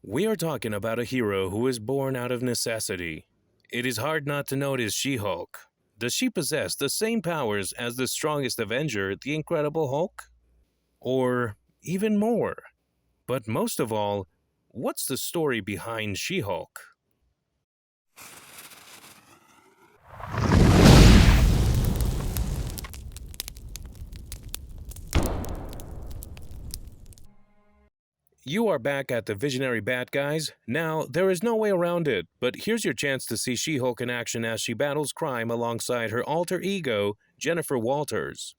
We are talking about a hero who is born out of necessity. It is hard not to notice She-Hulk. Does she possess the same powers as the strongest Avenger, the Incredible Hulk? Or even more? But most of all, what's the story behind She-Hulk? You are back at the Visionary Bat Guys. Now, there is no way around it, but here's your chance to see She-Hulk in action as she battles crime alongside her alter ego, Jennifer Walters.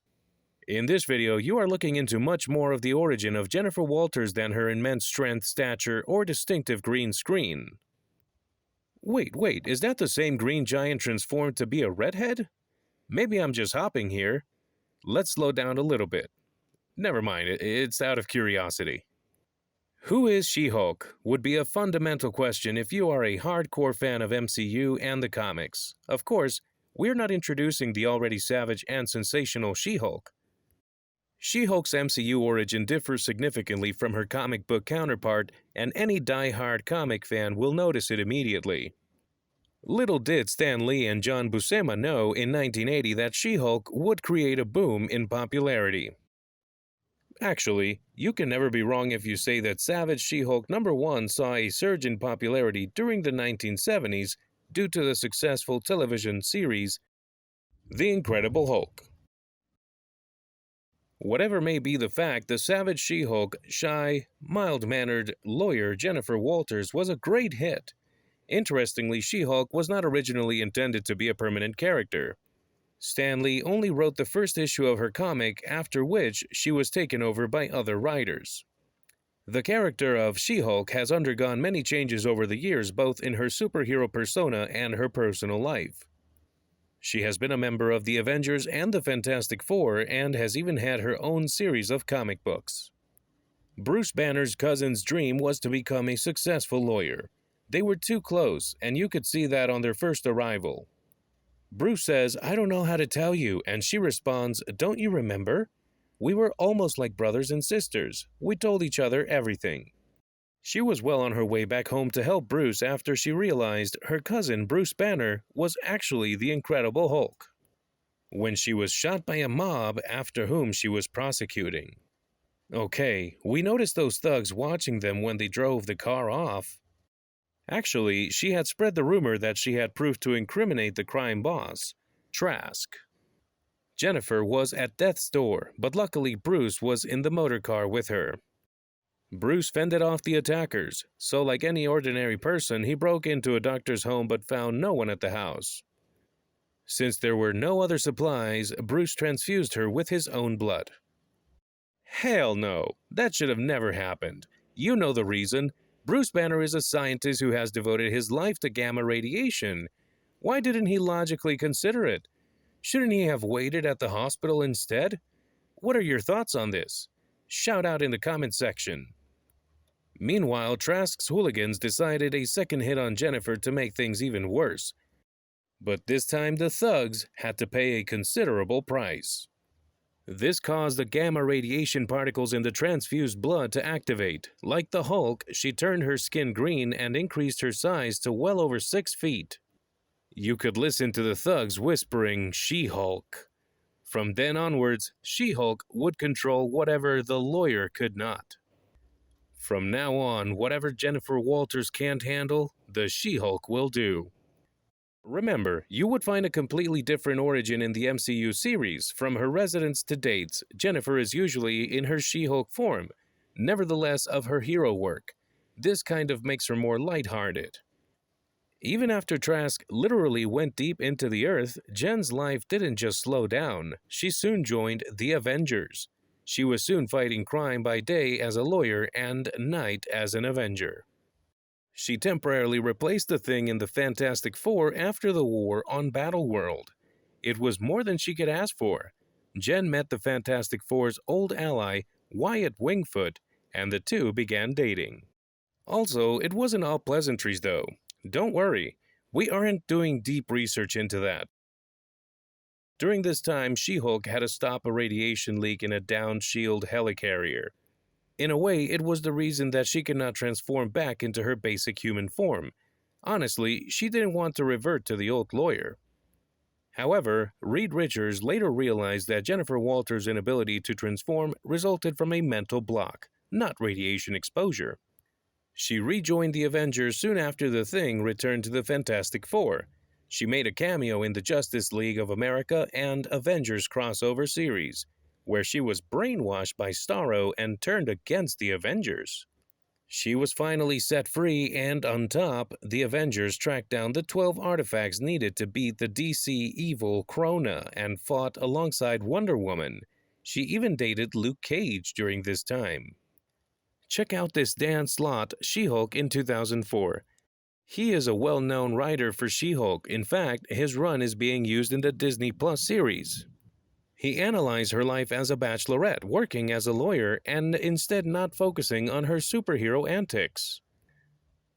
In this video, you are looking into much more of the origin of Jennifer Walters than her immense strength, stature, or distinctive green screen. Wait, is that the same green giant transformed to be a redhead? Maybe I'm just hopping here. Let's slow down a little bit. Never mind, it's out of curiosity. Who is She-Hulk would be a fundamental question if you are a hardcore fan of MCU and the comics. Of course, we're not introducing the already savage and sensational She-Hulk. She-Hulk's MCU origin differs significantly from her comic book counterpart, and any die-hard comic fan will notice it immediately. Little did Stan Lee and John Buscema know in 1980 that She-Hulk would create a boom in popularity. Actually, you can never be wrong if you say that Savage She-Hulk #1 saw a surge in popularity during the 1970s due to the successful television series The Incredible Hulk. Whatever may be the fact, the Savage She-Hulk, shy, mild-mannered lawyer Jennifer Walters was a great hit. Interestingly, She-Hulk was not originally intended to be a permanent character. Stan Lee only wrote the first issue of her comic, after which she was taken over by other writers. The character of She-Hulk has undergone many changes over the years, both in her superhero persona and her personal life. She has been a member of the Avengers and the Fantastic Four, and has even had her own series of comic books. Bruce Banner's cousin's dream was to become a successful lawyer. They were too close, and you could see that on their first arrival. Bruce says, "I don't know how to tell you," and she responds, "Don't you remember? We were almost like brothers and sisters. We told each other everything." She was well on her way back home to help Bruce after she realized her cousin Bruce Banner was actually the Incredible Hulk, when she was shot by a mob after whom she was prosecuting. Okay, we noticed those thugs watching them when they drove the car off. Actually, she had spread the rumor that she had proof to incriminate the crime boss, Trask. Jennifer was at death's door, but luckily Bruce was in the motor car with her. Bruce fended off the attackers, so like any ordinary person, he broke into a doctor's home but found no one at the house. Since there were no other supplies, Bruce transfused her with his own blood. Hell no, that should have never happened. You know the reason. Bruce Banner is a scientist who has devoted his life to gamma radiation. Why didn't he logically consider it? Shouldn't he have waited at the hospital instead? What are your thoughts on this? Shout out in the comment section. Meanwhile, Trask's hooligans decided a second hit on Jennifer to make things even worse. But this time the thugs had to pay a considerable price. This caused the gamma radiation particles in the transfused blood to activate. Like the Hulk, she turned her skin green and increased her size to well over 6 feet. You could listen to the thugs whispering, "She-Hulk." From then onwards, She-Hulk would control whatever the lawyer could not. From now on, whatever Jennifer Walters can't handle, the She-Hulk will do. Remember, you would find a completely different origin in the MCU series. From her residence to dates, Jennifer is usually in her She-Hulk form, nevertheless of her hero work. This kind of makes her more lighthearted. Even after Trask literally went deep into the earth, Jen's life didn't just slow down. She soon joined the Avengers. She was soon fighting crime by day as a lawyer and night as an Avenger. She temporarily replaced the Thing in the Fantastic Four after the war on Battleworld. It was more than she could ask for. Jen met the Fantastic Four's old ally, Wyatt Wingfoot, and the two began dating. Also, it wasn't all pleasantries though. Don't worry, we aren't doing deep research into that. During this time, She-Hulk had to stop a radiation leak in a down-shield helicarrier. In a way, it was the reason that she could not transform back into her basic human form. Honestly, she didn't want to revert to the old lawyer. However, Reed Richards later realized that Jennifer Walters' inability to transform resulted from a mental block, not radiation exposure. She rejoined the Avengers soon after the Thing returned to the Fantastic Four. She made a cameo in the Justice League of America and Avengers crossover series, where she was brainwashed by Starro and turned against the Avengers. She was finally set free, and on top, the Avengers tracked down the 12 artifacts needed to beat the DC evil Krona and fought alongside Wonder Woman. She even dated Luke Cage during this time. Check out this Dan Slott She-Hulk in 2004. He is a well-known writer for She-Hulk. In fact, his run is being used in the Disney Plus series. He analyzed her life as a bachelorette, working as a lawyer, and instead not focusing on her superhero antics.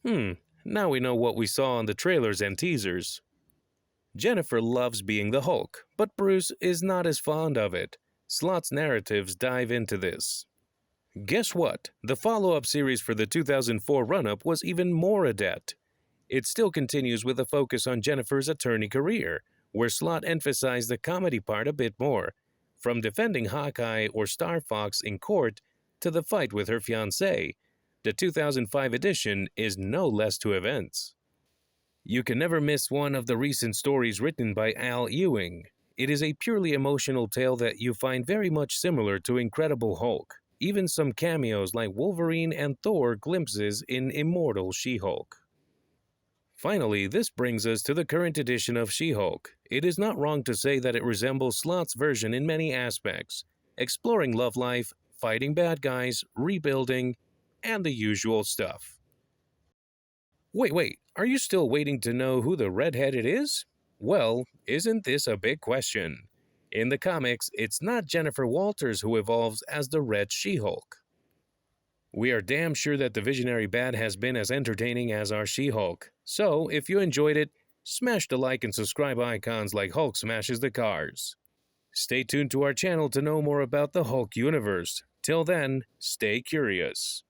Now we know what we saw on the trailers and teasers. Jennifer loves being the Hulk, but Bruce is not as fond of it. Slott's narratives dive into this. Guess what? The follow-up series for the 2004 run-up was even more adept. It still continues with a focus on Jennifer's attorney career, where Slott emphasized the comedy part a bit more, from defending Hawkeye or Star Fox in court to the fight with her fiancé. The 2005 edition is no less to events. You can never miss one of the recent stories written by Al Ewing. It is a purely emotional tale that you find very much similar to Incredible Hulk, even some cameos like Wolverine and Thor glimpses in Immortal She-Hulk. Finally, this brings us to the current edition of She-Hulk. It is not wrong to say that it resembles Slott's version in many aspects, exploring love life, fighting bad guys, rebuilding, and the usual stuff. Wait, are you still waiting to know who the redheaded is? Well, isn't this a big question? In the comics, it's not Jennifer Walters who evolves as the Red She-Hulk. We are damn sure that the Visionary Bat has been as entertaining as our She-Hulk. So, if you enjoyed it, smash the like and subscribe icons like Hulk smashes the cars. Stay tuned to our channel to know more about the Hulk universe. Till then, stay curious.